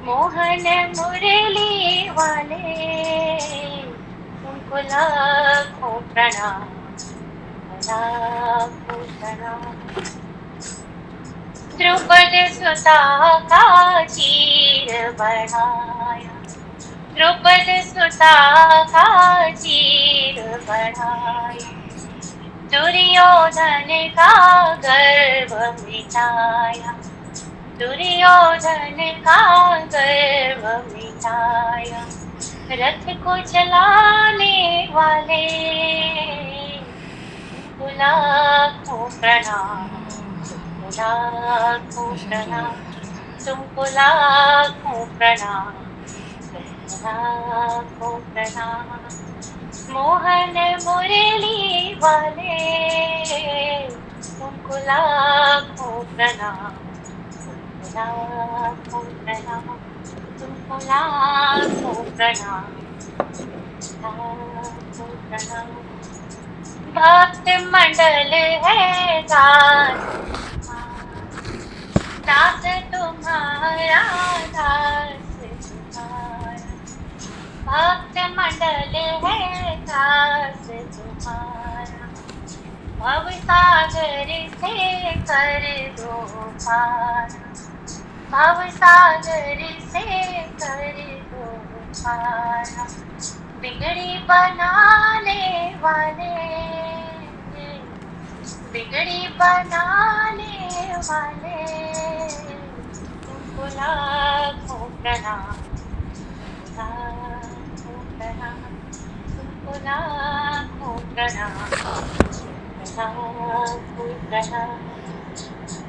मोहन मुरली वाले उनको लाखों प्रणाम, लाखों प्रणाम। द्रुपद सुता का चीर बढ़ाया, द्रुपद सुता का चीर बढ़ाया, दुर्योधन का गर्व मिटाया, दुर्योधन का गर्व मिटाया। रथ को चलाने वाले उनको लाखों प्रणाम, तुमको लाखों प्रणाम, तुमको लाखों प्रणाम, तुमको लाखों प्रणाम। मोहन मुरली वाले उनको लाखों प्रणाम, तुमको लाखों प्रणाम, तुमको लाखों प्रणाम, लाखों प्रणाम। भक्त मंडल है दास तुम्हारा, दास तुम्हारा। भक्त मंडल है दास तुम्हारा, भव सागर से कर दो पार, भव सागर से कर दो पार। बिगड़ी बनाने वाले, बिगड़ी बनाने वाले तुमको लाखों प्रणाम, लाखों प्रणाम, तुमको लाखों प्रणाम, लाखों प्रणाम।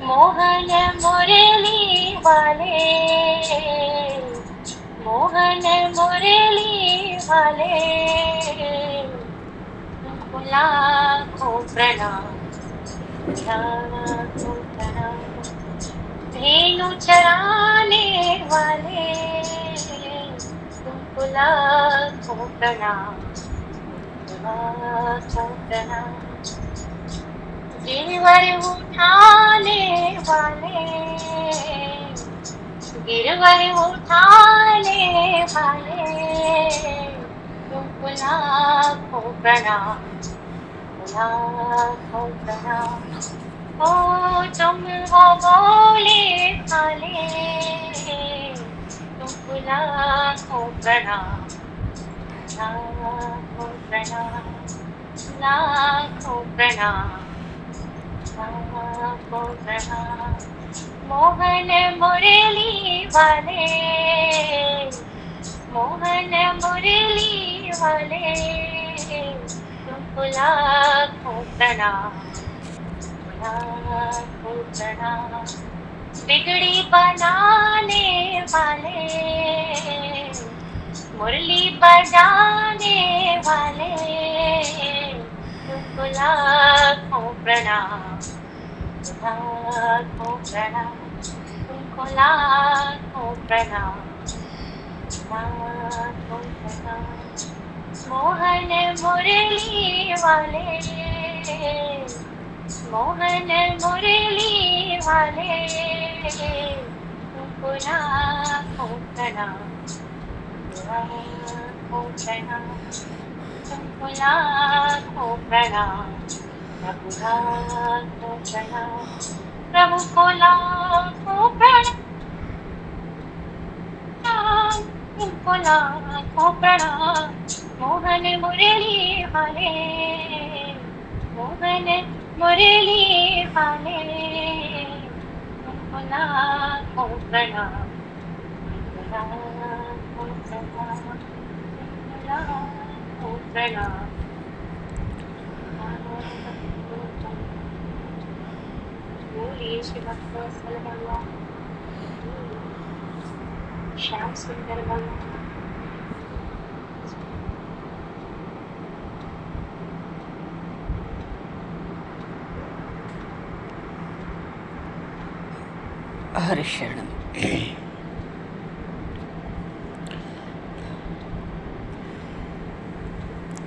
मोहन मुरली वाले, मोहन मुरली वाले तुमको लाखों प्रणाम, लाखों प्रणाम। धेनु चराने वाले तुमको लाखों प्रणाम, लाखों प्रणाम। गिरवर उठाने वाले, गिरवर उठाने वाले तुमको लाखों प्रणाम, लाखों प्रणाम। ओ तुम हो बोले भाले, तुमको लाखों प्रणाम, लाखों प्रणाम, लाखों प्रणाम, लाखों प्रणाम। मोहन मुरली वाले, मोहन मुरली वाले तुमको लाखों प्रणाम, लाखों प्रणाम। बिगड़ी बनाने वाले, मुरली बजाने वाले तुमको लाखों प्रणाम, लाखों प्रणाम, तुमको लाखों प्रणाम, लाखों प्रणाम। मोहन मुरली वाले, मोहन मुरली वाले तुमको लाखों प्रणाम, लाखों प्रणाम, तुमको लाखों प्रणाम, प्रभु लाखों प्रणाम, प्रभु को लाखों प्रणाम, तुमको लाखों प्रणाम। मोहन मुरली वाले, मोहन मुरली वाले तुमको लाखों प्रणाम, लाखों प्रणाम, लाखों प्रणाम। बोलिए श्री भक्त भगवान, श्याम सुंदर भगवान। हरि शरणम।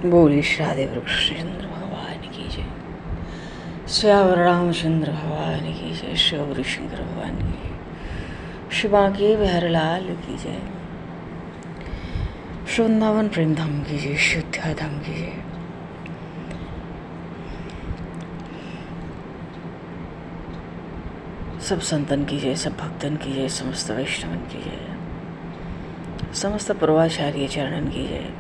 बोली श्रादे कृष्णचंद्र भगवान की जय, श्यावर रामचंद्र भगवान की जय, श्री शंकर भगवान की, श्री बांके बिहारीलाल की जय। वृंदावन प्रेम धाम की जय, अयोध्या धाम की जय। सब संतन की जय, सब भक्तन की जय, समस्त वैष्णवन की जय, समस्त पूर्वाचार्य चरणन की जय,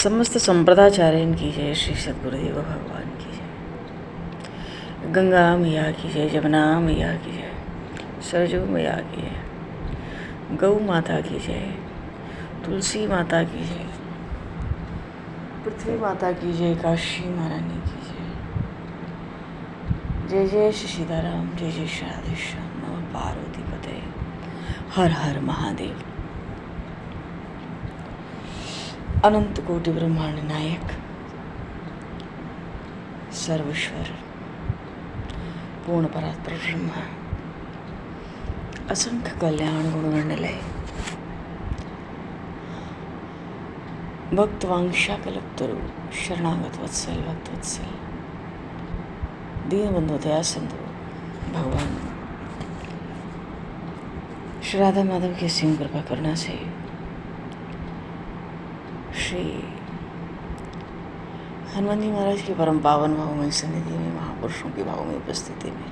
समस्त संप्रदाचार्यन की जय। श्री सद्गुरुदेव भगवान की जय। गंगा मैया की जय, जमुना मैया की जय, सरजू मैया की जय, गौ माता की जय, तुलसी माता की जय, पृथ्वी माता की जय, काशी महारानी की जय। जय जय श्री सीताराम, जय जय श्री राधेश्याम, नमः पार्वती पते, हर हर महादेव। अनंत कोटि ब्रह्मांड नायक, सर्वेश्वर, पूर्ण परात्पर ब्रह्म, असंख्य कल्याण गुणगणलय, भक्त वांशा कल्पतरु, शरणागत वत्सल, भक्त वत्सल, दीन बंधु दया सिंधु भगवान श्री राधा माधव की असीम कृपा करना से श्री हनुमान जी महाराज की परम पावन भावमयी सन्निधि में, महापुरुषों की भावमयी उपस्थिति में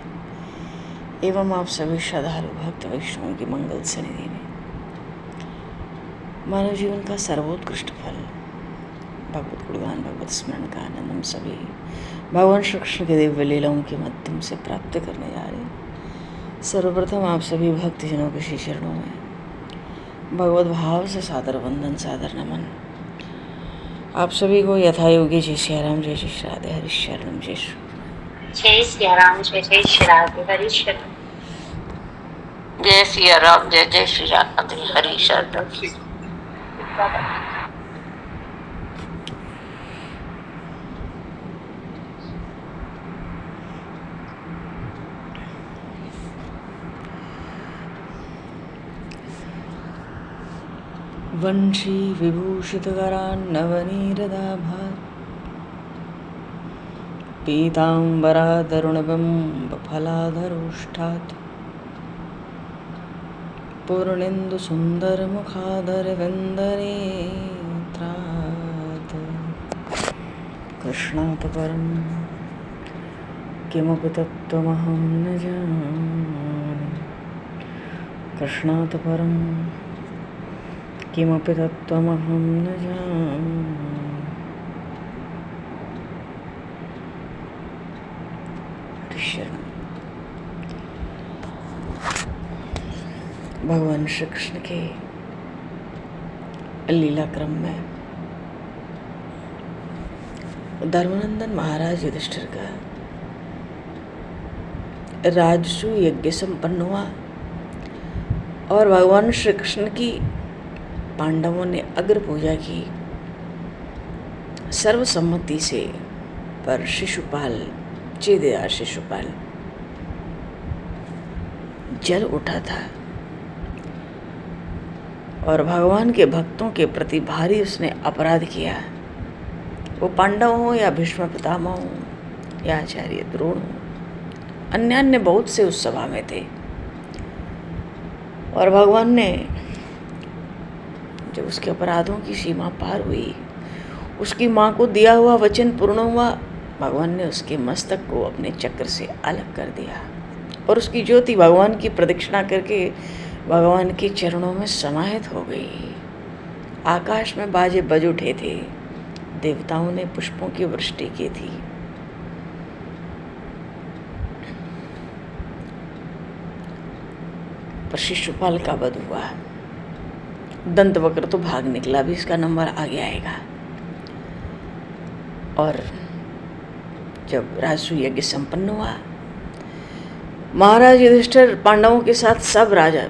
एवं आप सभी श्रद्धालु भक्त वैष्णवों की मंगल सन्निधि में मानव जीवन का सर्वोत्कृष्ट फल भगवत गुणगान, भगवत स्मरण का आनंद हम सभी भगवान श्री कृष्ण के दिव्य लीलाओं के माध्यम से प्राप्त करने जा रहे हैं। सर्वप्रथम आप सभी भक्तजनों के श्री चरणों में भगवत भाव से सादर वंदन, सादर नमन। आप सभी को यथायोगी जय श्री राम, जय श्री राधे, हरि शरणम, जय जय राम, जय जय श्री राधे, हरि शरणम। जय सिया राम, जय जय श्री राधे, हरि शरणम। वंशी विभूषितकरान्नवनीरदाभात् पीताम्बरादरुणबिम्बफलाधरोष्ठात् पूर्णेन्दुसुन्दरमुखादरविन्दनेत्रात् कृष्णात् परं किमपि तत्त्वमहं न जाने, कृष्णात् परं किमपि तत्त्वमहं न जाने। भगवान श्री कृष्ण के लीला क्रम में धर्मनंदन महाराज युधिष्ठिर का राजसूय यज्ञ संपन्न हुआ और भगवान श्री कृष्ण की पांडवों ने अग्र पूजा की सर्वसम्मति से। पर शिशुपाल, चेदेदार शिशुपाल जल उठा था और भगवान के भक्तों के प्रति भारी उसने अपराध किया। वो पांडव हो या भीष्म पितामह हो या आचार्य द्रोण हो, अन्य बहुत से उस सभा में थे। और भगवान ने जब उसके अपराधों की सीमा पार हुई, उसकी माँ को दिया हुआ वचन पूर्ण हुआ, भगवान ने उसके मस्तक को अपने चक्र से अलग कर दिया और उसकी ज्योति भगवान की प्रदक्षिणा करके भगवान के चरणों में समाहित हो गई। आकाश में बाजे बज उठे थे, देवताओं ने पुष्पों की वृष्टि की थी। पर शिशुपाल का वध हुआ। दंतवक्र तो भाग निकला, भी इसका नंबर आगे आएगा। और जब राजसूय यज्ञ संपन्न हुआ, महाराज युधिष्ठिर पांडवों के साथ सब राजा,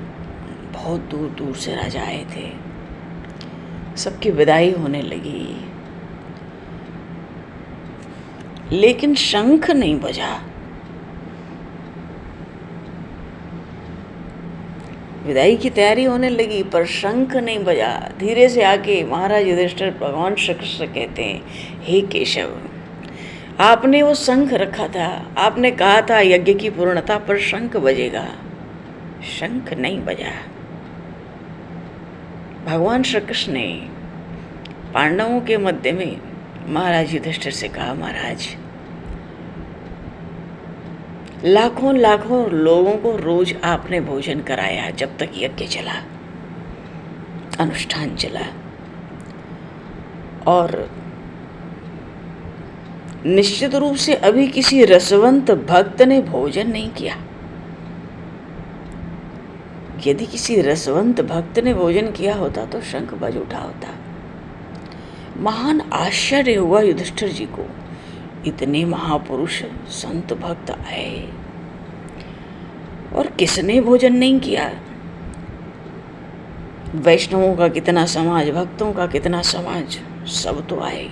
बहुत दूर दूर से राजा आए थे, सबकी विदाई होने लगी, लेकिन शंख नहीं बजा। विदाई की तैयारी होने लगी पर शंख नहीं बजा। धीरे से आके महाराज युधिष्ठिर भगवान श्री कृष्ण कहते हैं, हे केशव, आपने वो शंख रखा था, आपने कहा था यज्ञ की पूर्णता पर शंख बजेगा, शंख नहीं बजा। भगवान श्री कृष्ण ने पांडवों के मध्य में महाराज युधिष्ठिर से कहा, महाराज लाखों लाखों लोगों को रोज आपने भोजन कराया जब तक यज्ञ चला, अनुष्ठान चला, और निश्चित रूप से अभी किसी रसवंत भक्त ने भोजन नहीं किया। यदि किसी रसवंत भक्त ने भोजन किया होता तो शंख बज उठा होता। महान आश्चर्य हुआ युधिष्ठिर जी को, इतने महापुरुष संत भक्त आए और किसने भोजन नहीं किया। वैष्णवों का कितना समाज, भक्तों का कितना समाज, सब तो आए।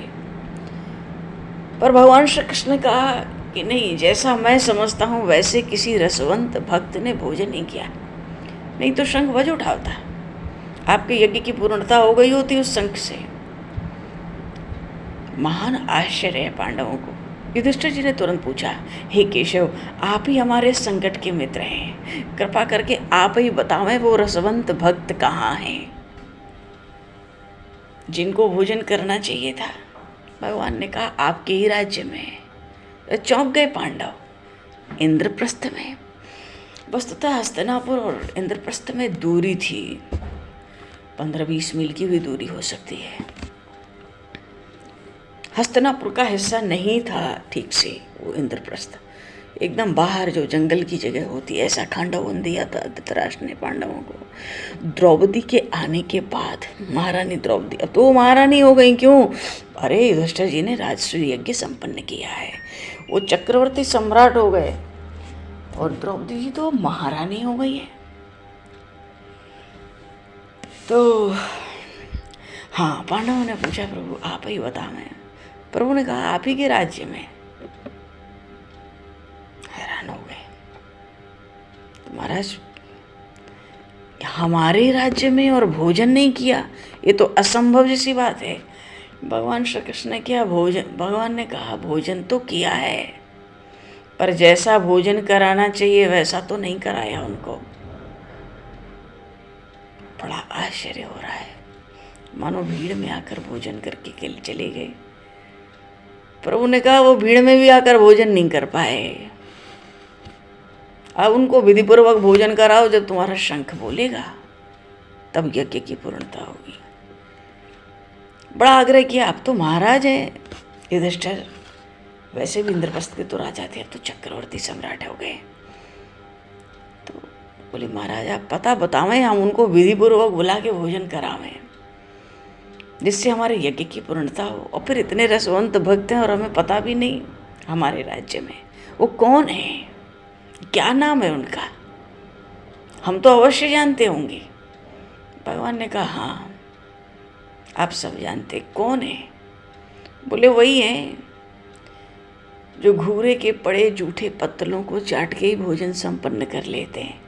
पर भगवान श्री कृष्ण ने कहा कि नहीं, जैसा मैं समझता हूं वैसे किसी रसवंत भक्त ने भोजन नहीं किया, नहीं तो शंख बज उठा होता। आपके यज्ञ की पूर्णता हो गई होती उस शंख से। महान आश्चर्य है पांडवों को। युधिष्ठिर जी ने तुरंत पूछा, हे केशव, आप ही हमारे संकट के मित्र हैं, कृपा करके आप ही बतावें वो रसवंत भक्त कहाँ हैं जिनको भोजन करना चाहिए था। भगवान ने कहा, आपके ही राज्य में। चौंक गए पांडव। इंद्रप्रस्थ में, वस्तुतः हस्तिनापुर और इंद्रप्रस्थ में दूरी थी, 15-20 मील की भी दूरी हो सकती है। हस्तिनापुर का हिस्सा नहीं था ठीक से वो इंद्रप्रस्थ, एकदम बाहर जो जंगल की जगह होती है, ऐसा खांडव बन दिया था धृतराष्ट्र ने पांडवों को। द्रौपदी के आने के बाद महारानी द्रौपदी, अब तो वो महारानी हो गई। क्यों? अरे युधिष्ठिर जी ने राजसूय यज्ञ संपन्न किया है, वो चक्रवर्ती सम्राट हो गए और द्रौपदी जी तो महारानी हो गई है। तो हाँ, पांडवों ने पूछा, प्रभु आप ही बताएं। प्रभु ने कहा, आप ही के राज्य में। हैरान हो गए, तो महाराज हमारे राज्य में और भोजन नहीं किया, ये तो असंभव जैसी बात है। भगवान श्री कृष्ण ने क्या भोजन, भगवान ने कहा भोजन तो किया है, पर जैसा भोजन कराना चाहिए वैसा तो नहीं कराया उनको। बड़ा आश्चर्य हो रहा है, मानो भीड़ में आकर भोजन करके चले गए। प्रभु ने कहा वो भीड़ में भी आकर भोजन नहीं कर पाए। अब उनको विधिपूर्वक भोजन कराओ, जब तुम्हारा शंख बोलेगा तब यज्ञ की पूर्णता होगी। बड़ा आग्रह किया, अब तो महाराज हैं युधिष्ठिर, वैसे भी इंद्रप्रस्थ के तो राजा थे, अब तो चक्रवर्ती सम्राट हो गए। तो बोले, महाराज आप पता बतावें, हम उनको विधिपूर्वक बुला के भोजन करावें जिससे हमारे यज्ञ की पूर्णता हो। और फिर इतने रसवंत भक्त हैं और हमें पता भी नहीं हमारे राज्य में वो कौन है, क्या नाम है उनका, हम तो अवश्य जानते होंगे। भगवान ने कहा, हाँ आप सब जानते। कौन है? बोले वही हैं जो घूरे के पड़े जूठे पत्तलों को चाट के ही भोजन संपन्न कर लेते हैं,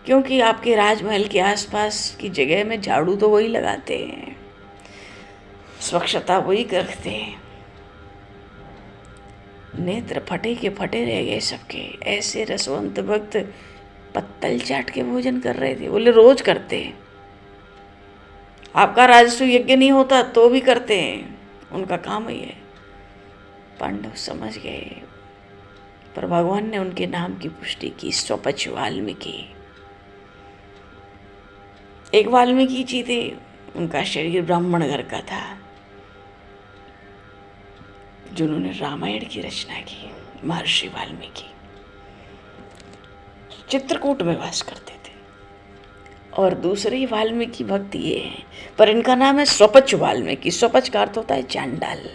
क्योंकि आपके राजमहल के आसपास की जगह में झाड़ू तो वही लगाते हैं, स्वच्छता वही रखते हैं। नेत्र फटे के फटे रह गए सबके। ऐसे रसवंत भक्त पत्तल चाट के भोजन कर रहे थे। बोले रोज करते हैं, आपका राजसूय यज्ञ नहीं होता तो भी करते हैं, उनका काम ही है। पांडव समझ गए, पर भगवान ने उनके नाम की पुष्टि की, स्वपच वाल्मीकि। एक वाल्मीकि जी थे, उनका शरीर ब्राह्मण घर का था, जिन्होंने रामायण की रचना की। महर्षि वाल्मीकि चित्रकूट में वास करते थे। और दूसरे वाल्मीकि भक्त ये हैं, पर इनका नाम है स्वपच वाल्मीकि। स्वपच का अर्थ होता है चांडाल।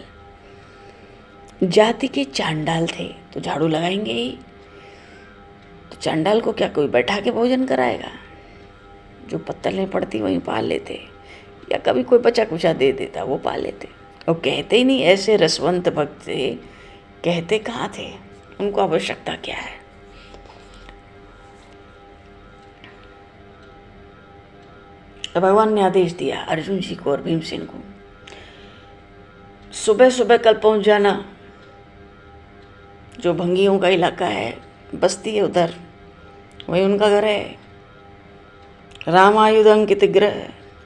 जाति के चांडाल थे तो झाड़ू लगाएंगे ही, तो चांडाल को क्या कोई बैठा के भोजन कराएगा? जो पत्तलें पड़ती वहीं पाल लेते, या कभी कोई बचा कुचा दे देता वो पा लेते। और कहते ही नहीं, ऐसे रसवंत भक्त थे, कहते कहाँ थे, उनको आवश्यकता क्या है। तो भगवान ने आदेश दिया अर्जुन जी को और भीमसेन को, सुबह सुबह कल पहुंच जाना। जो भंगियों का इलाका है, बस्ती है उधर, वही उनका घर है। रामायुध अंकित ग्रह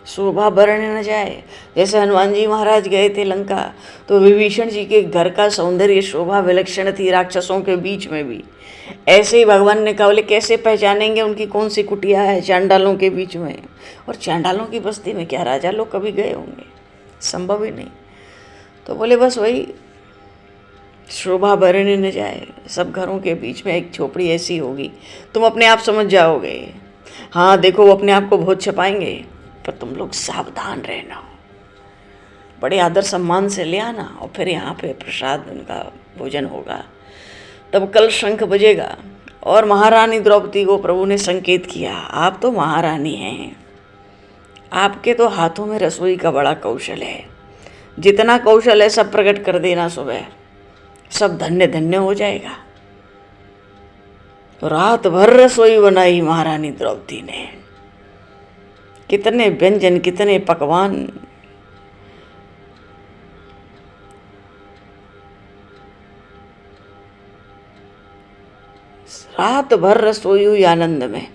शोभा बरने न जाए। जैसे हनुमान जी महाराज गए थे लंका तो विभीषण जी के घर का सौंदर्य शोभा विलक्षण थी राक्षसों के बीच में भी, ऐसे ही भगवान ने कहा बोले कैसे पहचानेंगे उनकी कौन सी कुटिया है चांडालों के बीच में। और चांडालों की बस्ती में क्या राजा लोग कभी गए होंगे, संभव ही नहीं। तो बोले बस वही शोभा बरने न जाए, सब घरों के बीच में एक झोपड़ी ऐसी होगी, तुम अपने आप समझ जाओगे। हाँ देखो वो अपने आप को बहुत छपाएंगे, पर तुम लोग सावधान रहना, बड़े आदर सम्मान से ले आना। और फिर यहाँ पे प्रसाद उनका भोजन होगा, तब कल शंख बजेगा। और महारानी द्रौपदी को प्रभु ने संकेत किया, आप तो महारानी हैं, आपके तो हाथों में रसोई का बड़ा कौशल है, जितना कौशल है सब प्रकट कर देना सुबह, सब धन्य धन्य हो जाएगा। तो रात भर रसोई बनाई महारानी द्रौपदी ने, कितने व्यंजन कितने पकवान। रात भर रसोई हुई आनंद में।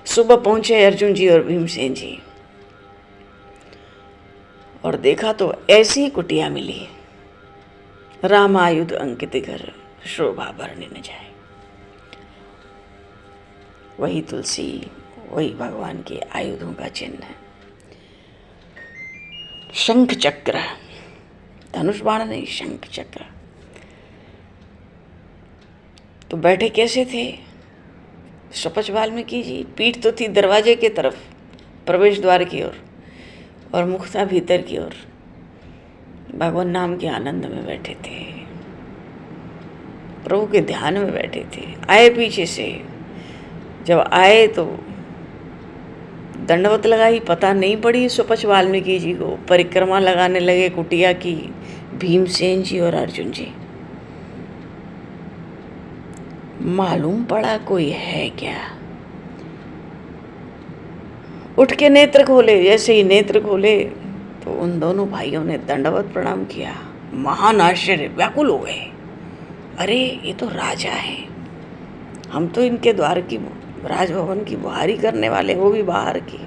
सुबह पहुंचे अर्जुन जी और भीमसेन जी, और देखा तो ऐसी कुटिया मिली, रामायुध अंकित घर शोभा बरने न जाए। वही तुलसी, वही भगवान के आयुधों का चिन्ह है। शंख चक्र, धनुष बाण नहीं, शंख चक्र। तो बैठे कैसे थे स्वपच वाल्मीकि जी? पीठ तो थी दरवाजे की तरफ, प्रवेश द्वार की ओर, और मुख था भीतर की ओर। भगवान नाम के आनंद में बैठे थे, प्रभु के ध्यान में बैठे थे। आए पीछे से, जब आए तो दंडवत लगाई, पता नहीं पड़ी स्वपच वाल्मीकि जी को। परिक्रमा लगाने लगे कुटिया की भीमसेन जी और अर्जुन जी। मालूम पड़ा कोई है क्या। उठ के नेत्र खोले, जैसे ही नेत्र खोले तो उन दोनों भाइयों ने दंडवत प्रणाम किया। महान आश्चर्य, व्याकुल हो गए। अरे ये तो राजा हैं, हम तो इनके द्वार की, राजभवन की बुहारी करने वाले, वो भी बाहर की।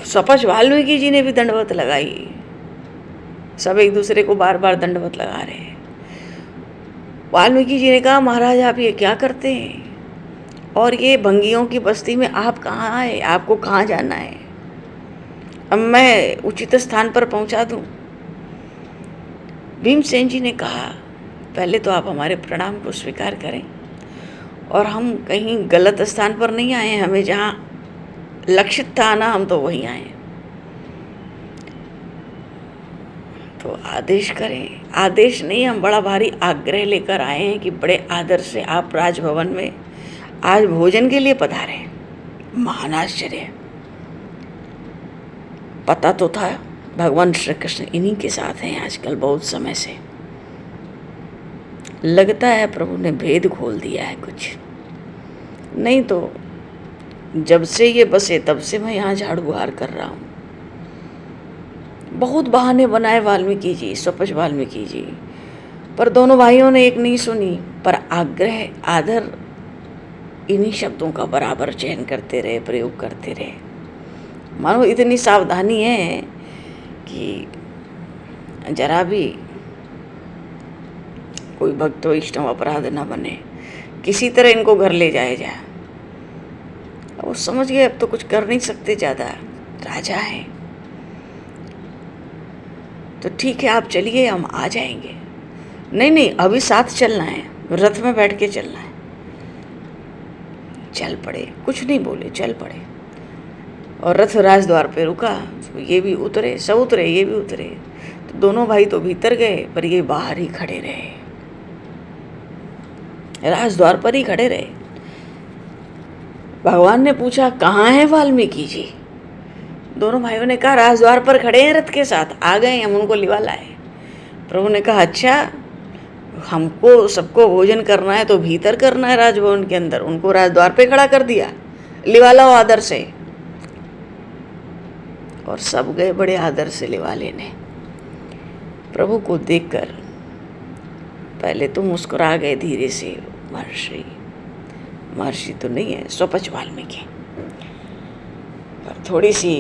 स्वपच वाल्मीकि जी ने भी दंडवत लगाई। सब एक दूसरे को बार बार दंडवत लगा रहे हैं। वाल्मीकि जी ने कहा महाराज आप ये क्या करते हैं, और ये भंगियों की बस्ती में आप कहाँ आए, आपको कहाँ जाना है, अब मैं उचित स्थान पर पहुंचा दूं। भीमसेन जी ने कहा पहले तो आप हमारे प्रणाम को स्वीकार करें, और हम कहीं गलत स्थान पर नहीं आए, हमें जहाँ लक्षित था आना हम तो वहीं आए। तो आदेश करें। आदेश नहीं, हम बड़ा भारी आग्रह लेकर आए हैं कि बड़े आदर से आप राजभवन में आज भोजन के लिए पधारे। महान आश्चर्य, पता तो था भगवान श्री कृष्ण इन्हीं के साथ हैं आजकल बहुत समय से। लगता है प्रभु ने भेद खोल दिया है कुछ, नहीं तो जब से ये बसे तब से मैं यहाँ झाड़ू बहार कर रहा हूँ। बहुत बहाने बनाए वाल्मीकि जी, स्वपच वाल्मीकि जी, पर दोनों भाइयों ने एक नहीं सुनी। पर आग्रह आदर इन्हीं शब्दों का बराबर चयन करते रहे, प्रयोग करते रहे। मानो इतनी सावधानी है कि जरा भी कोई भक्त वैष्णव अपराध न बने, किसी तरह इनको घर ले जाया जाए। वो समझ गए अब तो कुछ कर नहीं सकते ज़्यादा, राजा हैं। तो ठीक है आप चलिए, हम आ जाएंगे। नहीं नहीं अभी साथ चलना है, रथ में बैठ के चलना है। चल पड़े, कुछ नहीं बोले, चल पड़े। और रथ राजद्वार पे रुका, तो ये भी उतरे, सब उतरे, ये भी उतरे। तो दोनों भाई तो भीतर गए, पर ये बाहर ही खड़े रहे, राजद्वार पर ही खड़े रहे। भगवान ने पूछा कहाँ है वाल्मीकि जी? दोनों भाइयों ने कहा राजद्वार पर खड़े हैं रथ के साथ, आ गए, हम उनको लिवा लाए। प्रभु ने कहा अच्छा, हमको सबको भोजन करना है तो भीतर करना है राजभवन के अंदर, उनको राजद्वार पे खड़ा कर दिया, लिवा लाओ आदर से। और सब गए बड़े आदर से लिवा लेने। प्रभु को देखकर पहले तो मुस्कुरा गए धीरे से। महर्षि तो नहीं है, स्वपच वाल्मीकि। और थोड़ी सी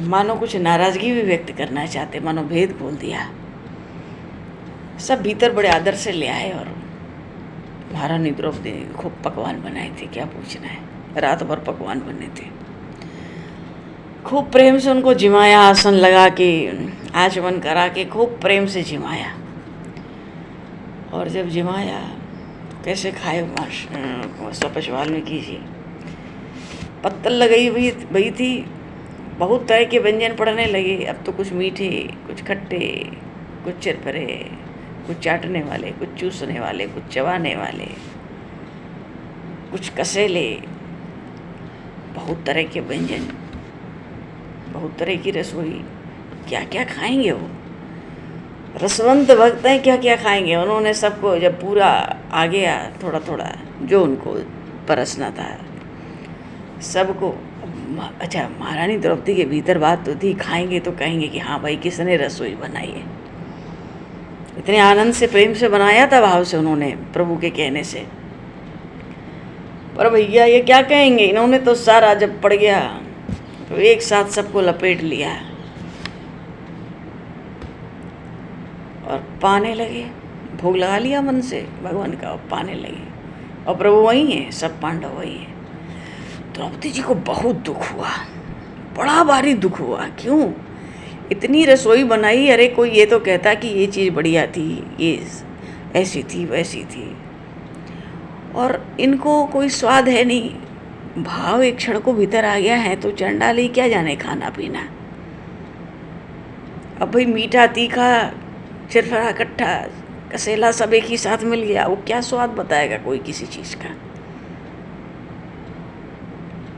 मानो कुछ नाराज़गी भी व्यक्त करना चाहते, मानो भेद खोल दिया। सब भीतर बड़े आदर से ले आए और महारानी द्रौपदी ने खूब पकवान बनाए थे, क्या पूछना है, रात भर पकवान बने थे। खूब प्रेम से उनको जिमाया, आसन लगा के आचमन करा के खूब प्रेम से जिमाया। और जब जिमाया तो कैसे खाए स्वपच वाल्मीकि जी। पत्तल लगाई हुई थी, बहुत तरह के व्यंजन पड़ने लगे। अब तो कुछ मीठे, कुछ खट्टे, कुछ चिरपरे, कुछ चाटने वाले, कुछ चूसने वाले, कुछ चबाने वाले, कुछ कसेले, बहुत तरह के व्यंजन, बहुत तरह की रसोई। क्या क्या खाएंगे वो रसवंत भक्त हैं, क्या क्या खाएंगे। उन्होंने सबको जब पूरा आ गया थोड़ा थोड़ा जो उनको परसना था सबको। अच्छा, महारानी द्रौपदी के भीतर बात तो थी, खाएंगे तो कहेंगे कि हाँ भाई किसने रसोई बनाई है। इतने आनंद से प्रेम से बनाया था, भाव से उन्होंने प्रभु के कहने से। पर भैया ये क्या कहेंगे, इन्होंने तो सारा जब पड़ गया तो एक साथ सबको लपेट लिया और पाने लगे। भोग लगा लिया मन से भगवान का और पाने लगे। और प्रभु वही हैं, सब पांडव वही हैं। द्रौपदी जी को बहुत दुख हुआ, बड़ा भारी दुख हुआ। क्यों इतनी रसोई बनाई, अरे कोई ये तो कहता कि ये चीज़ बढ़िया थी, ये ऐसी थी वैसी थी, और इनको कोई स्वाद है नहीं। भाव एक क्षण को भीतर आ गया है तो चंडाली क्या जाने खाना पीना। अब भाई मीठा तीखा चिरफरा खट्टा कसेला सब एक ही साथ मिल गया, वो क्या स्वाद बताएगा कोई किसी चीज़ का।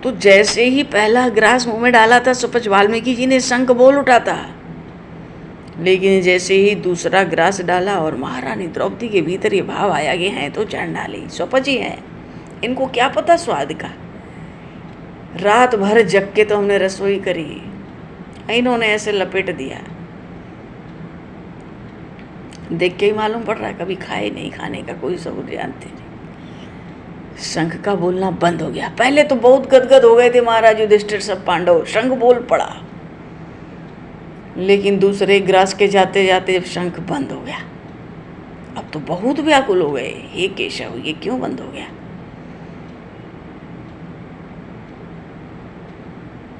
तो जैसे ही पहला ग्रास मुंह में डाला था स्वपच वाल्मीकि जी ने शंख बोल उठा था, लेकिन जैसे ही दूसरा ग्रास डाला और महारानी द्रौपदी के भीतर ये भाव आया कि हैं तो चंडाली स्वपच ही हैं, इनको क्या पता स्वाद का। रात भर जग के तो हमने रसोई करी, इन्होंने ऐसे लपेट दिया। देख के ही मालूम पड़ रहा है कभी खाए नहीं, खाने का कोई सबूत जानते नहीं। शंख का बोलना बंद हो गया। पहले तो बहुत गदगद हो गए थे महाराज युधिष्ठिर सब पांडव, शंख बोल पड़ा, लेकिन दूसरे ग्रास के जाते जाते जब शंख बंद हो गया, अब तो बहुत व्याकुल हो गए, हे केशव ये क्यों बंद हो गया।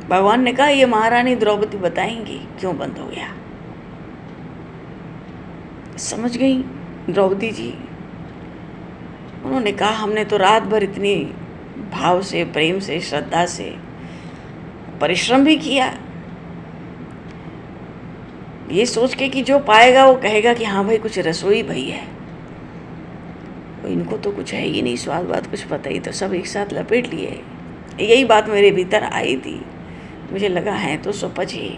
भगवान ने कहा ये महारानी द्रौपदी बताएंगी क्यों बंद हो गया। समझ गई द्रौपदी जी। उन्होंने कहा हमने तो रात भर इतनी भाव से, प्रेम से, श्रद्धा से परिश्रम भी किया, ये सोच के कि जो पाएगा वो कहेगा कि हाँ भाई कुछ रसोई भई है। इनको तो कुछ है ही नहीं, स्वाद बात कुछ पता ही, तो सब एक साथ लपेट लिए। यही बात मेरे भीतर आई थी, मुझे लगा है तो स्वपच ही।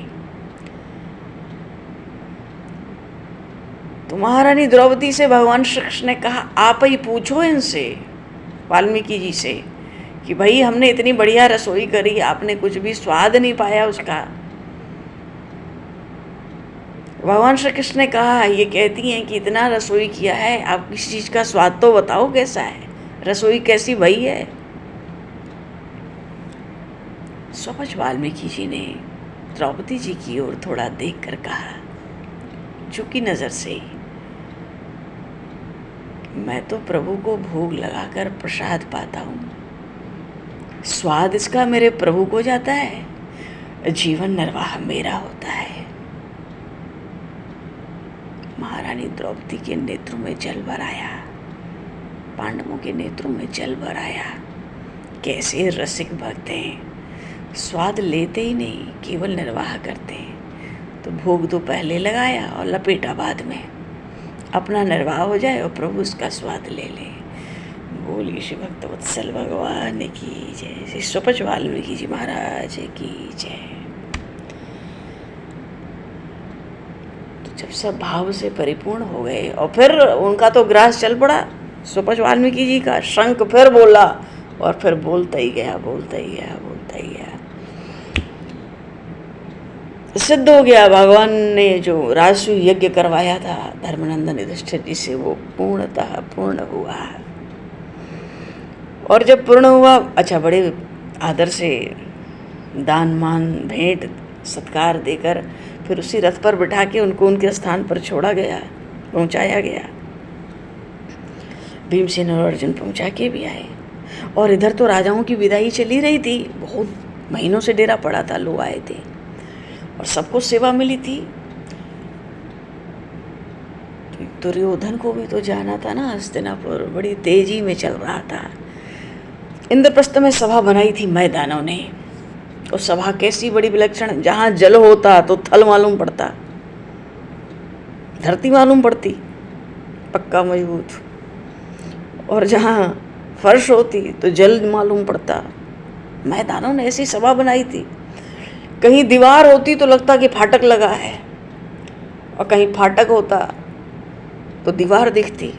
तो महारानी द्रौपदी से भगवान श्री कृष्ण ने कहा आप ही पूछो इनसे, वाल्मीकि जी से, कि भाई हमने इतनी बढ़िया रसोई करी, आपने कुछ भी स्वाद नहीं पाया उसका। भगवान श्री कृष्ण ने कहा ये कहती हैं कि इतना रसोई किया है, आप किसी चीज़ का स्वाद तो बताओ कैसा है, रसोई कैसी भई है। स्वपच वाल्मीकि जी ने द्रौपदी जी की ओर थोड़ा देख कर कहा, झुकी नज़र से, मैं तो प्रभु को भोग लगाकर प्रसाद पाता हूँ, स्वाद इसका मेरे प्रभु को जाता है, जीवन निर्वाह मेरा होता है। महारानी द्रौपदी के नेत्रों में जल भर आया, पांडवों के नेत्रों में जल भर आया। कैसे रसिक भक्त हैं, स्वाद लेते ही नहीं, केवल निर्वाह करते हैं। तो भोग तो पहले लगाया और लपेटा बाद में, अपना निर्वाह हो जाए और प्रभु उसका स्वाद ले ले। बोलिए श्री भक्त वत्सल भगवान की जय, श्री स्वपच वाल्मीकि जी महाराज की जय। तो जब सब भाव से परिपूर्ण हो गए और फिर उनका तो ग्रास चल पड़ा स्वपच वाल्मीकि जी का, शंख फिर बोला और फिर बोलता ही गया, बोलता ही गया, बोलता ही गया। सिद्ध हो गया, भगवान ने जो राजसूय यज्ञ करवाया था धर्मनंदन युधिष्ठिर जी से वो पूर्णतः पूर्ण हुआ। और जब पूर्ण हुआ, अच्छा बड़े आदर से दान मान भेंट सत्कार देकर फिर उसी रथ पर बिठा के उनको उनके स्थान पर छोड़ा गया, पहुंचाया गया। भीमसेन और अर्जुन पहुंचा के भी आए। और इधर तो राजाओं की विदाई चली रही थी, बहुत महीनों से डेरा पड़ा था, लोग आए थे और सबको सेवा मिली थी। दुर्योधन को भी तो जाना था ना हस्तिनापुर, बड़ी तेजी में चल रहा था। इंद्रप्रस्थ में सभा बनाई थी मैदानों ने, और सभा कैसी बड़ी विलक्षण, जहाँ जल होता तो थल मालूम पड़ता, धरती मालूम पड़ती पक्का मजबूत, और जहाँ फर्श होती तो जल मालूम पड़ता। मैदानों ने ऐसी सभा बनाई थी, कहीं दीवार होती तो लगता कि फाटक लगा है, और कहीं फाटक होता तो दीवार दिखती।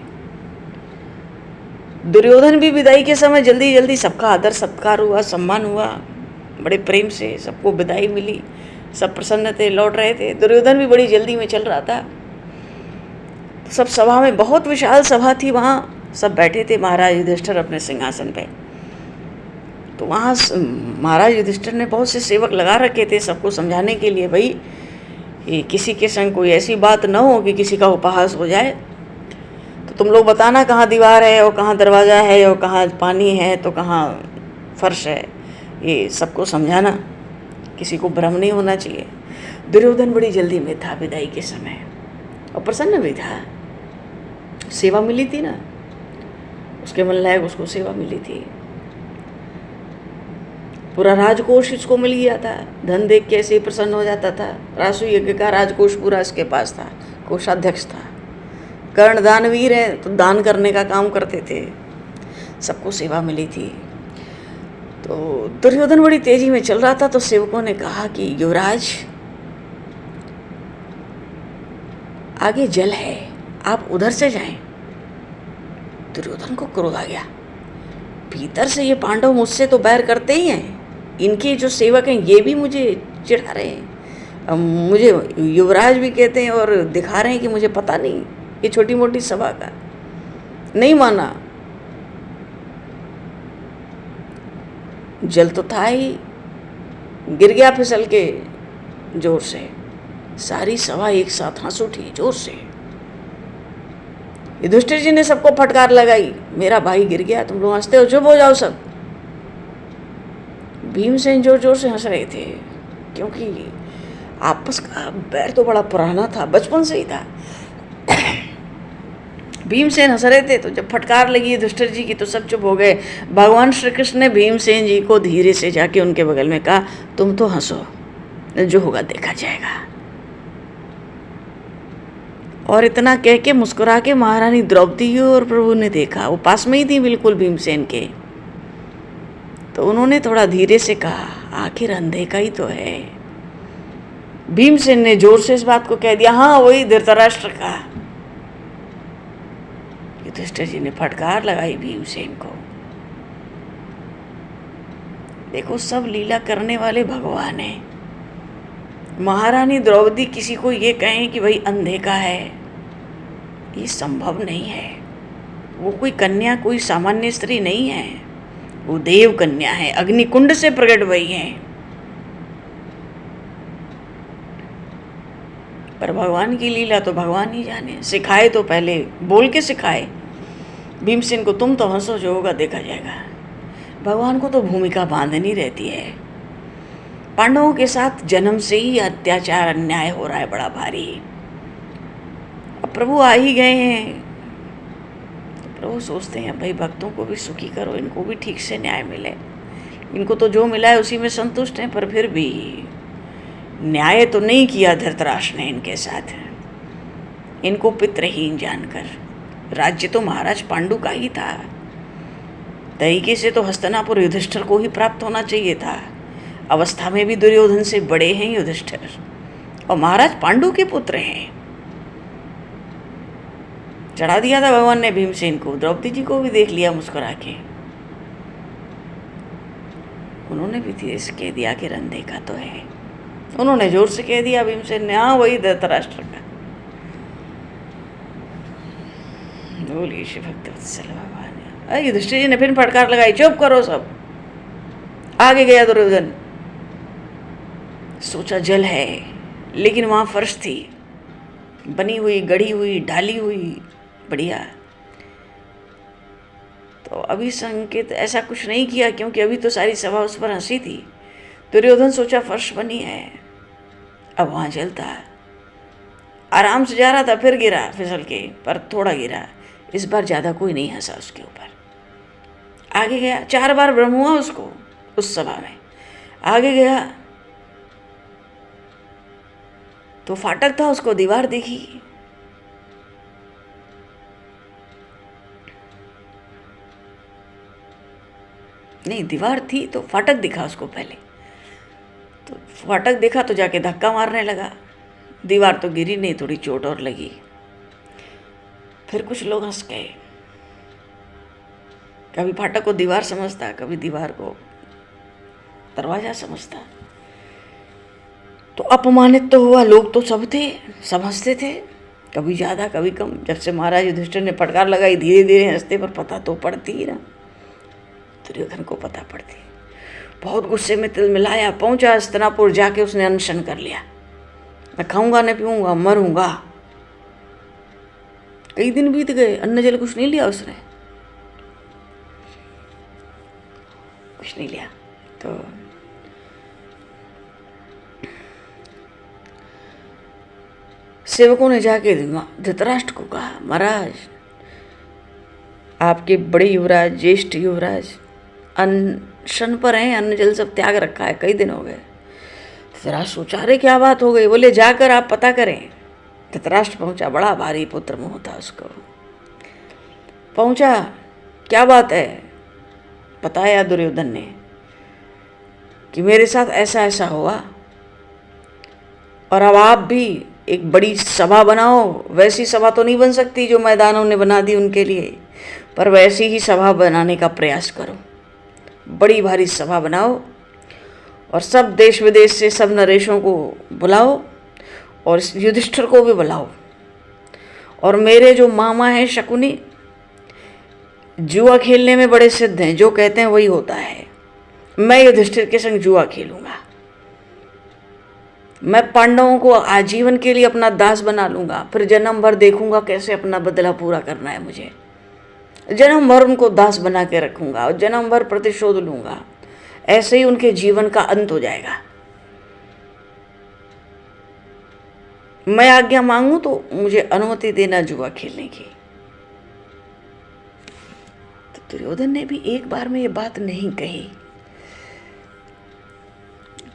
दुर्योधन भी विदाई के समय जल्दी जल्दी सबका आदर सत्कार हुआ, सम्मान हुआ, बड़े प्रेम से सबको विदाई मिली, सब प्रसन्न थे, लौट रहे थे। दुर्योधन भी बड़ी जल्दी में चल रहा था। सब सभा में, बहुत विशाल सभा थी, वहाँ सब बैठे थे महाराज युधिष्ठिर अपने सिंहासन पे। तो वहाँ महाराज युधिष्ठिर ने बहुत से सेवक लगा रखे थे सबको समझाने के लिए, भाई ये किसी के संग कोई ऐसी बात न हो कि किसी का उपहास हो जाए, तो तुम लोग बताना कहाँ दीवार है और कहाँ दरवाज़ा है और कहाँ पानी है तो कहाँ फर्श है, ये सबको समझाना, किसी को भ्रम नहीं होना चाहिए। दुर्योधन बड़ी जल्दी में था विदाई के समय, और प्रसन्न भी था, सेवा मिली थी ना, उसके मन लायक उसको सेवा मिली थी। पूरा राजकोष इसको मिल गया था, धन देख के ऐसे ही प्रसन्न हो जाता था। रासु यज्ञ का राजकोष पूरा इसके पास था, कोषाध्यक्ष था। कर्ण दानवीर है तो दान करने का काम करते थे, सबको सेवा मिली थी। तो दुर्योधन बड़ी तेजी में चल रहा था, तो सेवकों ने कहा कि युवराज आगे जल है, आप उधर से जाएं। दुर्योधन को क्रोध आ गया, भीतर से ये पांडव मुझसे तो बैर करते ही हैं, इनके जो सेवक हैं ये भी मुझे चिढ़ा रहे हैं, मुझे युवराज भी कहते हैं और दिखा रहे हैं कि मुझे पता नहीं, ये छोटी मोटी सभा का नहीं माना। जल तो था ही, गिर गया फिसल के जोर से, सारी सभा एक साथ हंस उठी जोर से। युधिष्ठिर जी ने सबको फटकार लगाई, मेरा भाई गिर गया, तुम लोग हंसते हो, चुप हो जाओ सब। भीमसेन जोर जोर से हंस रहे थे, क्योंकि आपस का बैर तो बड़ा पुराना था, बचपन से ही था। भीमसेन हंस रहे थे, तो जब फटकार लगी युधिष्ठिर जी की तो सब चुप हो गए। भगवान श्री कृष्ण ने भीमसेन जी को धीरे से जाके उनके बगल में कहा, तुम तो हंसो, जो होगा देखा जाएगा। और इतना कह के मुस्कुरा के महारानी द्रौपदी और प्रभु ने देखा, वो पास में ही थी बिल्कुल भीमसेन के। तो उन्होंने थोड़ा धीरे से कहा, आखिर अंधे का ही तो है। भीमसेन ने जोर से इस बात को कह दिया, हाँ वही धृतराष्ट्र का। युधिष्ठिर जी ने फटकार लगाई भीमसेन को। देखो सब लीला करने वाले भगवान हैं। महारानी द्रौपदी किसी को ये कहें कि भाई अंधे का है, ये संभव नहीं है। वो कोई कन्या, कोई सामान्य स्त्री नहीं है, वो देव कन्या है, अग्निकुंड से प्रकट हुई है। पर भगवान की लीला तो भगवान ही जाने। सिखाए तो पहले बोल के सिखाए भीमसेन को, तुम तो हंसो, जो होगा देखा जाएगा। भगवान को तो भूमिका बांधनी रहती है। पांडवों के साथ जन्म से ही अत्याचार अन्याय हो रहा है बड़ा भारी। अब प्रभु आ ही गए हैं, तो प्रभु सोचते हैं भाई भक्तों को भी सुखी करो, इनको भी ठीक से न्याय मिले। इनको तो जो मिला है उसी में संतुष्ट हैं, पर फिर भी न्याय तो नहीं किया धृतराष्ट्र ने इनके साथ, इनको पितृहीन जानकर। राज्य तो महाराज पांडु का ही था, तरीके से तो हस्तिनापुर युधिष्ठिर को ही प्राप्त होना चाहिए था। अवस्था में भी दुर्योधन से बड़े हैं युधिष्ठिर, और महाराज पांडु के पुत्र हैं। चढ़ा दिया था भगवान ने भीमसेन को। द्रौपदी जी को भी देख लिया मुस्कुरा के, उन्होंने भी धीरे से कह दिया कि रंधे का तो है। उन्होंने जोर से कह दिया भीमसेन ने, हाँ वही धृतराष्ट्र का। बोलिए श्री भक्तवत्सल भगवान। युधिष्ठिर जी ने फिर फटकार लगाई, चुप करो सब। आगे गया दुर्योधन, सोचा जल है, लेकिन वहाँ फर्श थी, बनी हुई, गढ़ी हुई, ढाली हुई, बढ़िया। तो अभी संकेत ऐसा कुछ नहीं किया, क्योंकि अभी तो सारी सभा उस पर हंसी थी। दुर्योधन सोचा फर्श बनी है, अब वहाँ जलता है। आराम से जा रहा था, फिर गिरा फिसल के, पर थोड़ा गिरा। इस बार ज़्यादा कोई नहीं हंसा उसके ऊपर। आगे गया, 4 बार भ्रम हुआ उसको उस सभा में। आगे गया तो फाटक था, उसको दीवार दिखी। नहीं, दीवार थी तो फाटक दिखा उसको पहले। तो फाटक देखा तो जाके धक्का मारने लगा। दीवार तो गिरी नहीं, थोड़ी चोट और लगी। फिर कुछ लोग हंस गए। कभी फाटक को दीवार समझता, कभी दीवार को दरवाजा समझता। तो अपमानित तो हुआ, लोग तो सब थे, सब हंसते थे, कभी ज़्यादा कभी कम। जब से महाराज युधिष्ठिर ने फटकार लगाई, धीरे धीरे हंसते, पर पता तो पड़ती ही ना, दुर्योधन को पता पड़ती। बहुत गुस्से में तिल मिलाया, पहुंचा हस्तिनापुर। जाके उसने अनशन कर लिया, मैं खाऊंगा न पीऊंगा, मरूंगा। कई दिन बीत गए, अन्न जल कुछ नहीं लिया उसने, कुछ नहीं लिया। तो सेवकों ने जाके धृतराष्ट्र को कहा, महाराज आपके बड़े युवराज, ज्येष्ठ युवराज अनशन पर हैं, अन्न जल सब त्याग रखा है, कई दिन हो गए। धृतराष्ट्र सोचा, अरे क्या बात हो गई? बोले जाकर आप पता करें। धृतराष्ट्र पहुंचा, बड़ा भारी पुत्र मोह था उसको। पहुंचा, क्या बात है? बताया दुर्योधन ने कि मेरे साथ ऐसा ऐसा हुआ, और अब आप भी एक बड़ी सभा बनाओ। वैसी सभा तो नहीं बन सकती जो मैदानों ने बना दी उनके लिए, पर वैसी ही सभा बनाने का प्रयास करो। बड़ी भारी सभा बनाओ और सब देश विदेश से सब नरेशों को बुलाओ, और युधिष्ठिर को भी बुलाओ। और मेरे जो मामा हैं शकुनी, जुआ खेलने में बड़े सिद्ध हैं, जो कहते हैं वही होता है। मैं युधिष्ठिर के संग जुआ खेलूंगा, मैं पांडवों को आजीवन के लिए अपना दास बना लूंगा, फिर जन्म भर देखूंगा कैसे अपना बदला पूरा करना है मुझे। जन्म भर उनको दास बना के रखूंगा और जन्म भर प्रतिशोध लूंगा। ऐसे ही उनके जीवन का अंत हो जाएगा। मैं आज्ञा मांगू तो मुझे अनुमति देना जुआ खेलने की। तो दुर्योधन ने भी एक बार में ये बात नहीं कही।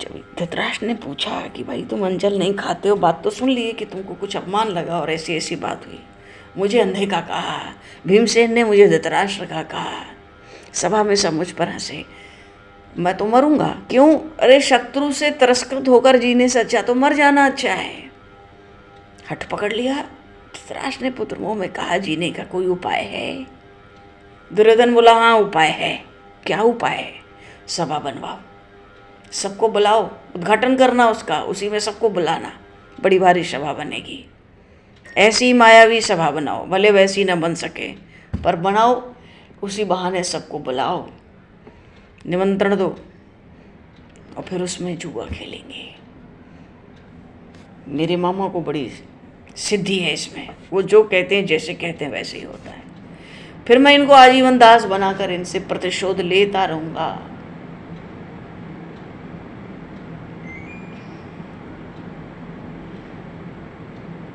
जब धृतराष्ट्र ने पूछा कि भाई तुम अंजल नहीं खाते हो, बात तो सुन लिए कि तुमको कुछ अपमान लगा और ऐसी ऐसी बात हुई, मुझे अंधे का कहा, भीमसेन ने मुझे धृतराष्ट्र का कहा, सभा में सब मुझ पर हंसे, मैं तो मरूंगा। क्यों? अरे शत्रु से तिरस्कृत होकर जीने से अच्छा तो मर जाना अच्छा है। हठ पकड़ लिया। धृतराष्ट्र ने पुत्र मोह में कहा, जीने का कोई उपाय है? दुर्योधन बोला, हाँ उपाय है। क्या उपाय है? सभा बनवाओ, सबको बुलाओ, उद्घाटन करना उसका, उसी में सबको बुलाना, बड़ी भारी सभा बनेगी। ऐसी मायावी सभा बनाओ, भले वैसी न बन सके पर बनाओ, उसी बहाने सबको बुलाओ, निमंत्रण दो, और फिर उसमें जुआ खेलेंगे। मेरे मामा को बड़ी सिद्धि है इसमें, वो जो कहते हैं, जैसे कहते हैं वैसे ही होता है। फिर मैं इनको आजीवन दास बनाकर इनसे प्रतिशोध लेता रहूंगा।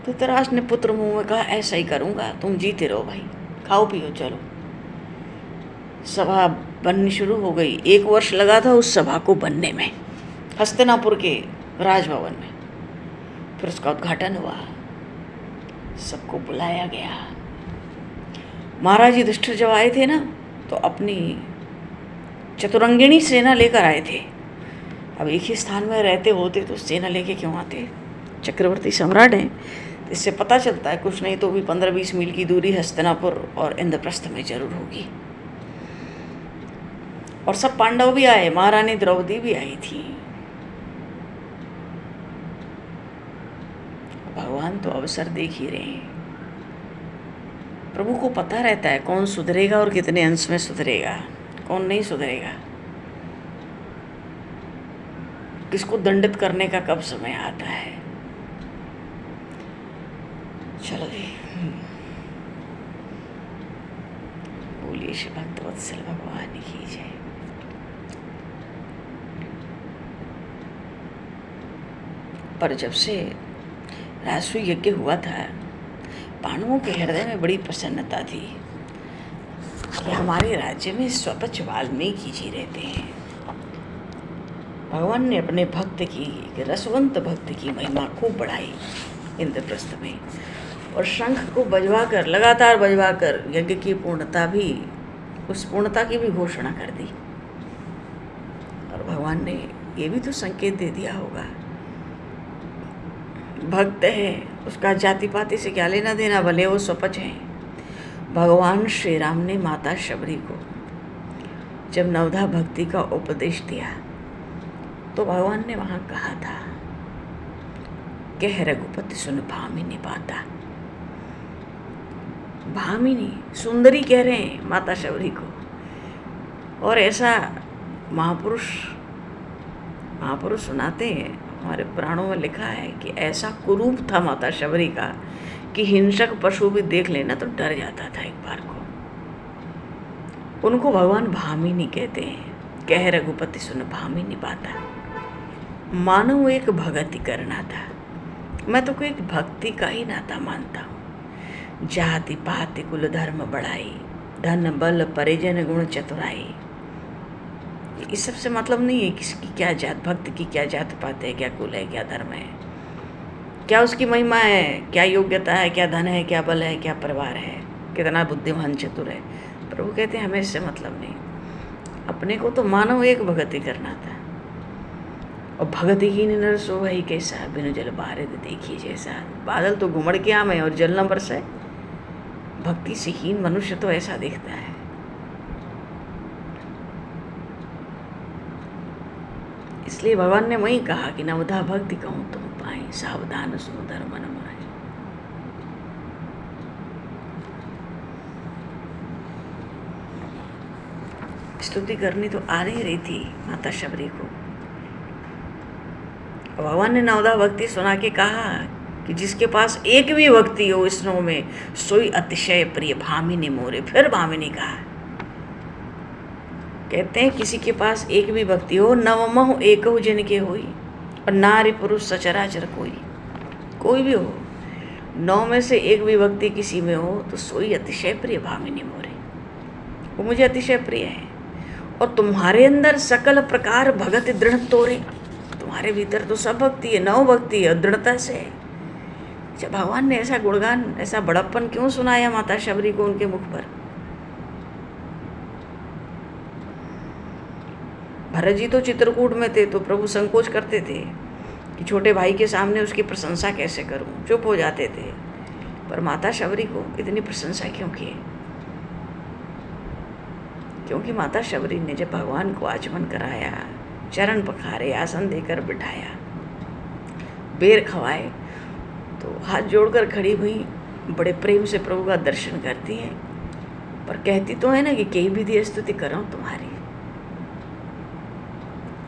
धृतराष्ट्र ने पुत्र मुंह में कहा, ऐसा ही करूंगा, तुम जीते रहो भाई, खाओ पियो चलो। सभा बननी शुरू हो गई। 1 वर्ष लगा था उस सभा को बनने में, हस्तिनापुर के राजभवन में। फिर उसका उद्घाटन हुआ, सबको बुलाया गया। महाराज युधिष्ठिर जब आए थे ना, तो अपनी चतुरंगिणी सेना लेकर आए थे। अब एक ही स्थान में रहते होते तो सेना लेके क्यों आते? चक्रवर्ती सम्राट हैं, इससे पता चलता है कुछ नहीं तो भी 15-20 मील की दूरी हस्तिनापुर और इंद्रप्रस्थ में जरूर होगी। और सब पांडव भी आए, महारानी द्रौपदी भी आई थी। भगवान तो अवसर देख ही रहे हैं। प्रभु को पता रहता है कौन सुधरेगा और कितने अंश में सुधरेगा, कौन नहीं सुधरेगा। किसको दंडित करने का कब समय आता है। चलो जी, बोलिए श्री भक्तवत्सल भगवान की जय। पर जब से राजसूय यज्ञ हुआ था, पांडवों के हृदय में बड़ी प्रसन्नता थी कि हमारे राज्य में स्वपच वाल्मीकि जी रहते हैं। भगवान ने अपने भक्त की, रसवंत भक्त की महिमा खूब बढ़ाई इंद्रप्रस्थ में, और शंख को बजवाकर, लगातार बजवाकर यज्ञ की पूर्णता भी, उस पूर्णता की भी घोषणा कर दी। और भगवान ने ये भी तो संकेत दे दिया होगा, भक्त है उसका जाति पाति से क्या लेना देना, भले वो स्वपच हैं। भगवान श्री राम ने माता शबरी को जब नवधा भक्ति का उपदेश दिया तो भगवान ने वहाँ कहा था, कह रघुपति सुन भामिनी पाता। भामिनी सुंदरी कह रहे हैं माता शबरी को, और ऐसा महापुरुष सुनाते हैं, हमारे पुराणों में लिखा है कि ऐसा कुरूप था माता शबरी का कि हिंसक पशु भी देख लेना तो डर जाता था एक बार को। उनको भगवान भामिनी कहते हैं, कह रघुपति सुन भामिनी पाता। मानो एक भगति करना था, मैं तो कोई एक भक्ति का ही नाता मानता हूँ। जाति पाति कुल धर्म बढ़ाई, धन बल परिजन गुण चतुराई। इस सब से मतलब नहीं है किसकी क्या जात, भक्त की क्या जात पात है, क्या कुल है, क्या धर्म है, क्या उसकी महिमा है, क्या योग्यता है, क्या धन है, क्या बल है, क्या परिवार है, कितना बुद्धिमान चतुर है। प्रभु कहते हैं हमें इससे मतलब नहीं, अपने को तो मानव एक भगति करना था। और भगतिहीन नर सो वही कैसा, बिनु जल बारिद देखिए जैसा। बादल तो घुमड़ के आम है और जल न बरसे, भक्ति से हीन मनुष्य तो ऐसा दिखता है। इसलिए भगवान ने वही कहा कि नवधा भक्ति कहूँ तुम पाए, सावधान सुनो धर्म न माए। स्तुति करनी तो आ नहीं रही थी माता शबरी को। भगवान ने नवधा भक्ति सुना के कहा कि जिसके पास एक भी भक्ति हो स्नो में, सोई अतिशय प्रिय भामिनी मोरे। फिर भामिनी कहा, कहते हैं किसी के पास एक भी भक्ति हो, नवमहु एकहु जिनके होई, और नारी पुरुष सचराचर कोई भी हो, 9 में से एक भी भक्ति किसी में हो तो सोई अतिशय प्रिय भामिनी मोरे, वो मुझे अतिशय प्रिय है। और तुम्हारे अंदर सकल प्रकार भगत दृढ़ तोरे, तुम्हारे भीतर तो सब भक्ति है, 9 भक्ति है, दृढ़ता से है। जब भगवान ने ऐसा गुणगान, ऐसा बड़प्पन क्यों सुनाया माता शबरी को उनके मुख पर। भरत जी तो चित्रकूट में थे तो प्रभु संकोच करते थे कि छोटे भाई के सामने उसकी प्रशंसा कैसे करूं, चुप हो जाते थे। पर माता शबरी को इतनी प्रशंसा क्यों की? क्योंकि माता शबरी ने जब भगवान को आचमन कराया, चरण पखारे, आसन देकर बिठाया, बेर खवाए, तो हाथ जोड़कर खड़ी हुई, बड़े प्रेम से प्रभु का दर्शन करती हैं। पर कहती तो है ना कि कई विधि स्तुति करूं तुम्हारी।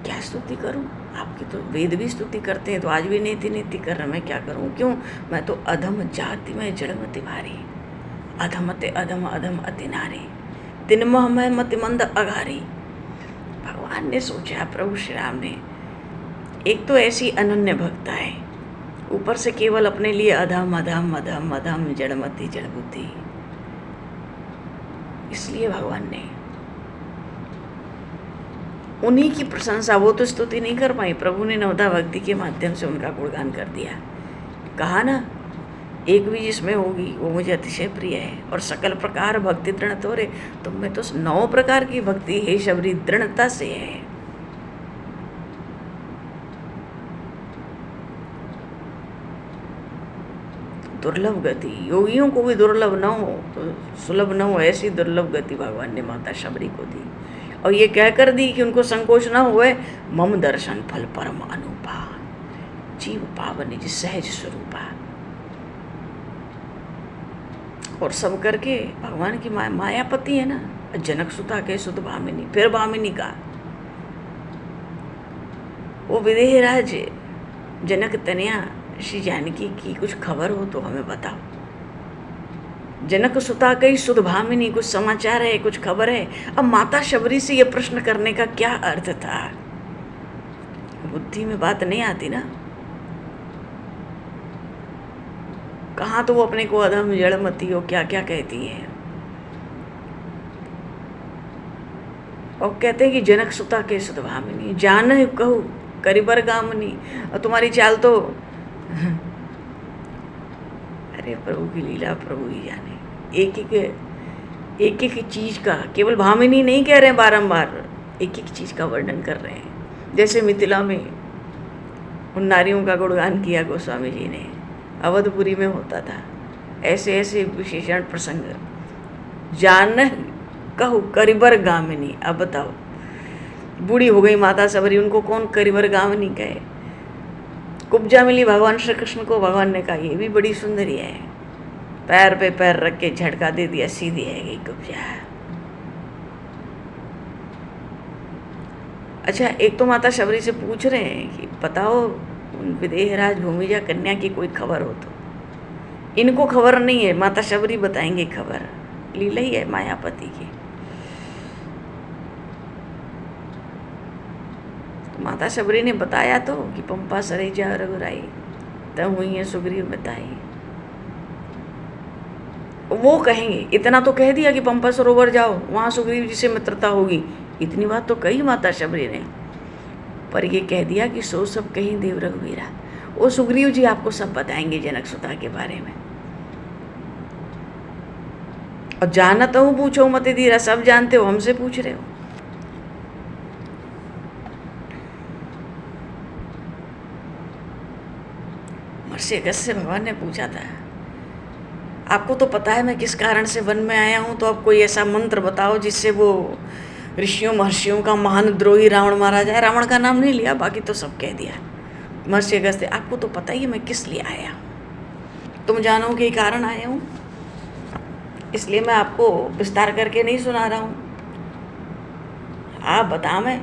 क्या स्तुति करूं? आपकी तो वेद भी स्तुति करते हैं, तो आज भी नीति नीति कर रहा, मैं क्या करूं? क्यों? मैं तो अधम जाति में जड़मति भारी, अधमते अधम अधम अति नारी, तिनमह मैं मति मंद अघारी। भगवान ने सोचा, प्रभु श्री राम ने, एक तो ऐसी अनन्य भक्ता है, ऊपर से केवल अपने लिए अधम अधम अधम अधम जड़मति जड़बुद्धि। इसलिए भगवान ने उन्हीं की प्रशंसा, वो तो स्तुति नहीं कर पाई, प्रभु ने नवधा भक्ति के माध्यम से उनका गुणगान कर दिया। कहा ना, एक भी जिसमें होगी वो मुझे अतिशय प्रिय है, और सकल प्रकार भक्ति दृढ़ तोरे, तुम में तो 9 प्रकार की भक्ति है शबरी, दृढ़ता से है। दुर्लभ गति, योगियों को भी दुर्लभ न हो तो सुलभ न हो, ऐसी दुर्लभ गति भगवान ने माता शबरी को दी। और ये कहकर दी कि उनको संकोच न हुए, मम दर्शन फल परम अनुपा, जीव पावन निज सहज स्वरूपा। और सब करके भगवान की मायापति है ना, जनक सुता के सुत भामिनी। फिर भामिनी का वो विदेहराज जनक तनया श्री जानकी की कुछ खबर हो तो हमें बताओ। जनक सुता कई सुध भामिनी, कुछ समाचार है, कुछ खबर है। अब माता शबरी से ये प्रश्न करने का क्या अर्थ था? बुद्धि में बात नहीं आती ना। कहाँ तो वो अपने को अधम जड़मती हो क्या क्या कहती है। और कहते हैं कि जनक सुता के सुध भामिनी, जान कहू करिबर गामनी। और तुम्हारी चाल तो अरे प्रभु की लीला प्रभु ही जाने। एक एक चीज का, केवल भामिनी नहीं कह रहे हैं बारंबार, एक एक चीज का वर्णन कर रहे हैं। जैसे मिथिला में उन नारियों का गुणगान किया गोस्वामी जी ने, अवधपुरी में होता था। ऐसे ऐसे विशेषण प्रसंग। जान कहू करिबर गामिनी। अब बताओ, बूढ़ी हो गई माता सबरी, उनको कौन करिबर गामिनी कहे? कुब्जा मिली भगवान श्री कृष्ण को, भगवान ने कहा ये भी बड़ी सुंदरी है। पैर पे पैर रख के झटका दे दिया, सीधी है गई कुब्जा। अच्छा, एक तो माता शबरी से पूछ रहे हैं कि बताओ विदेहराज भूमिजा कन्या की कोई खबर हो तो। इनको खबर नहीं है, माता शबरी बताएंगे खबर। लीला ही है मायापति की। माता शबरी ने बताया तो कि पंपा सरेजा रघुराई, तब हुई है सुग्रीव बताई। वो कहेंगे, इतना तो कह दिया कि पंपा सरोवर जाओ, वहाँ सुग्रीव जी से मित्रता होगी। इतनी बात तो कही माता शबरी ने, पर ये कह दिया कि सो सब कहीं देव रघुवीरा। वो सुग्रीव जी आपको सब बताएंगे जनक सुता के बारे में। और जानत हूँ पूछो मत धीरा, सब जानते हो, हमसे पूछ रहे हो। महर्षि अगस्त्य से भगवान ने पूछा था, आपको तो पता है मैं किस कारण से वन में आया हूँ, तो आप कोई ऐसा मंत्र बताओ जिससे वो ऋषियों महर्षियों का महान द्रोही रावण मारा जाए। रावण का नाम नहीं लिया, बाकी तो सब कह दिया। महर्षि अगस्त्य, आपको तो पता ही है मैं किस लिए आया हूँ, तुम जानो के कारण आया हूँ, इसलिए मैं आपको विस्तार करके नहीं सुना रहा हूँ। आप बता मैं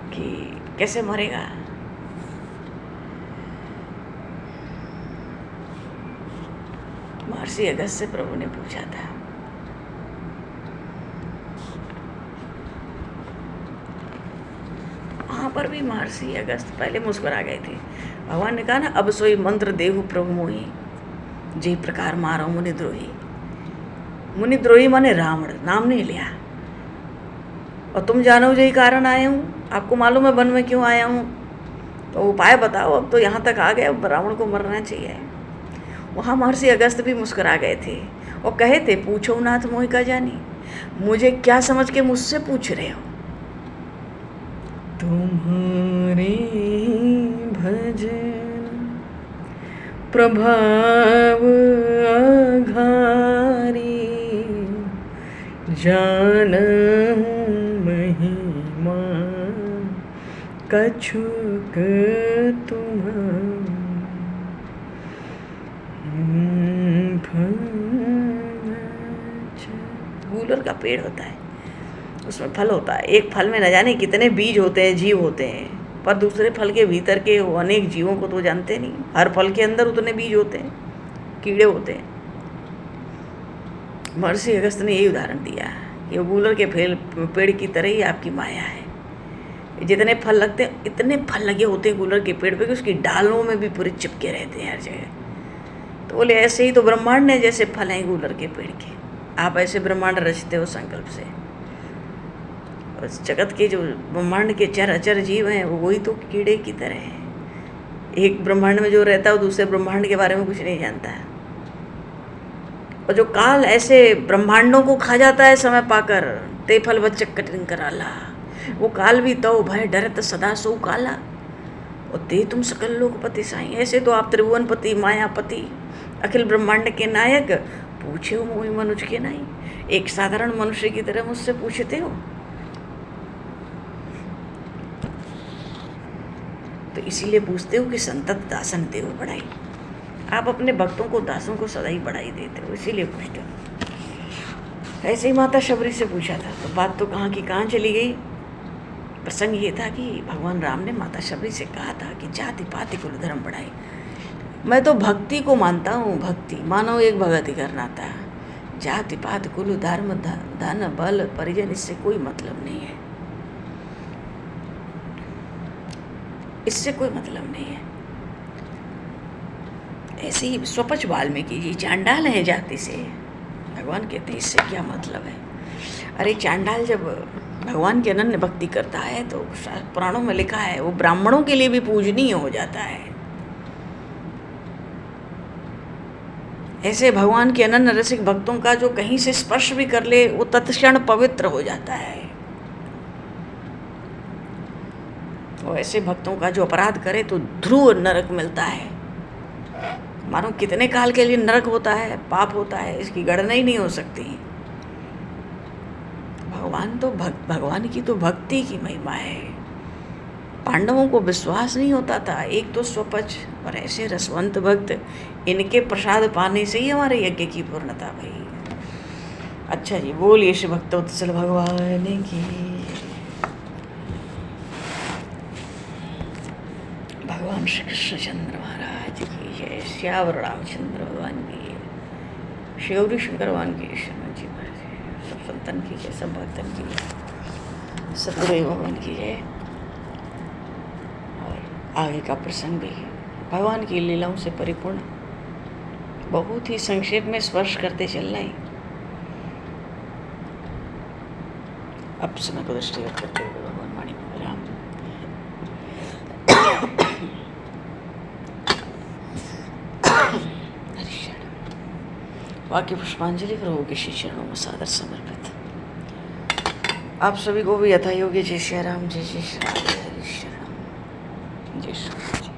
कि कैसे मरेगा। महर्षि अगस्त्य से प्रभु ने पूछा था। वहां पर भी महर्षि अगस्त्य पहले मुस्कुरा गए थे। भगवान ने कहा ना, अब सोई मंत्र देहु प्रभु मोही, जे प्रकार मारो मुनिद्रोही। मुनिद्रोही माने रावण, नाम नहीं लिया। और तुम जानो यही कारण आया हूँ, आपको मालूम है वन में क्यों आया हूँ, तो उपाय बताओ। अब तो यहाँ तक आ गए, अब रावण को मरना चाहिए। वहाँ महर्षि अगस्त्य भी मुस्कुरा गए थे और कहे थे, पूछो नाथ मोहि का जानी, मुझे क्या समझ के मुझसे पूछ रहे हो? तुम्हारे भजन प्रभाव आघारी, जानहु महिमा कछुक तुम्हारा। गूलर का पेड़ होता है, उसमें फल होता है। एक फल में न जाने कितने बीज होते हैं, जीव होते हैं, पर दूसरे फल के भीतर के अनेक जीवों को तो जानते नहीं। हर फल के अंदर उतने बीज होते हैं, कीड़े होते हैं। महर्षि अगस्त्य ने यही उदाहरण दिया कि वो गूलर के पेड़ की तरह ही आपकी माया है। जितने फल लगते हैं, इतने फल लगे होते हैं गूलर के पेड़ पे कि उसकी डालों में भी पूरे चिपके रहते हैं हर जगह। तो बोले ऐसे ही तो ब्रह्मांड ने जैसे फल हैं गूलर के पेड़ के, आप ऐसे ब्रह्मांड रचते हो संकल्प से। और जगत के जो ब्रह्मांड के चर अचर जीव हैं वो वही तो कीड़े की तरह हैं। एक ब्रह्मांड में जो रहता है वो दूसरे ब्रह्मांड के बारे में कुछ नहीं जानता है। और जो काल ऐसे ब्रह्मांडों को खा जाता है समय पाकर, ते फल बच्चक कठिन कराला, वो काल भी तो भय डरत सदा सो काला, और ते तुम सकल लोकपति साईं। ऐसे तो आप त्रिभुवनपति मायापति अखिल ब्रह्मांड के नायक, पूछे हो मोहि मनुष्य के नाई, एक साधारण मनुष्य की तरह मुझसे पूछते हो। तो इसीलिए पूछते हो कि संतत दासन देव बढ़ाई। आप अपने भक्तों को दासों को सदा ही बढ़ाई देते हो, इसीलिए पूछते हो। ऐसे ही माता शबरी से पूछा था, तो बात तो कहाँ की कहाँ चली गई। प्रसंग ये था कि भगवान राम ने माता शबरी से कहा था कि जाति पाति कुल धर्म बढ़ाए। मैं तो भक्ति को मानता हूँ, भक्ति मानो एक भगत ही करना था। जाति पात कुल धर्म धन बल परिजन इससे कोई मतलब नहीं है, इससे कोई मतलब नहीं है। ऐसे ही स्वपच वाल्मीकि जी चांडाल हैं जाति से, भगवान कहते हैं इससे क्या मतलब है। अरे चांडाल जब भगवान की अनन्य भक्ति करता है तो पुराणों में लिखा है वो ब्राह्मणों के लिए भी पूजनीय हो जाता है। ऐसे भगवान के अनन्य रसिक भक्तों का जो कहीं से स्पर्श भी कर ले वो तत्क्षण पवित्र हो जाता है। और ऐसे भक्तों का जो अपराध करे तो ध्रुव नरक मिलता है। मानो कितने काल के लिए नरक होता है, पाप होता है, इसकी गणना ही नहीं हो सकती। भगवान की तो भक्ति की महिमा है। पांडवों को विश्वास नहीं होता था, एक तो स्वपच और ऐसे रसवंत भक्त, इनके प्रसाद पाने से ही हमारे यज्ञ की पूर्णता भई। अच्छा जी, बोलिए श्री भक्तवत्सल भगवान की, भगवान श्री कृष्णचंद्र महाराज की जय, श्यावर रामचंद्र भगवान की जय, श्री गौरी शंकर भगवान की शरण जी महाराज, सब संतन की जय, सब भक्तन की जय, सतगुरु भगवान की जय। और आगे का प्रसंग भी भगवान की लीलाओं से परिपूर्ण, बहुत ही संक्षेप में स्पर्श करते चलना ही। अब समय को दृष्टिगत करते हुए भगवान वाणी को विराम। वाक्य पुष्पांजलि प्रभु के श्री चरणों में सादर समर्पित। आप सभी को भी यथा योग्य जय श्री राम, जय जय श्री राम, जय श्री राम, जय श्री राम।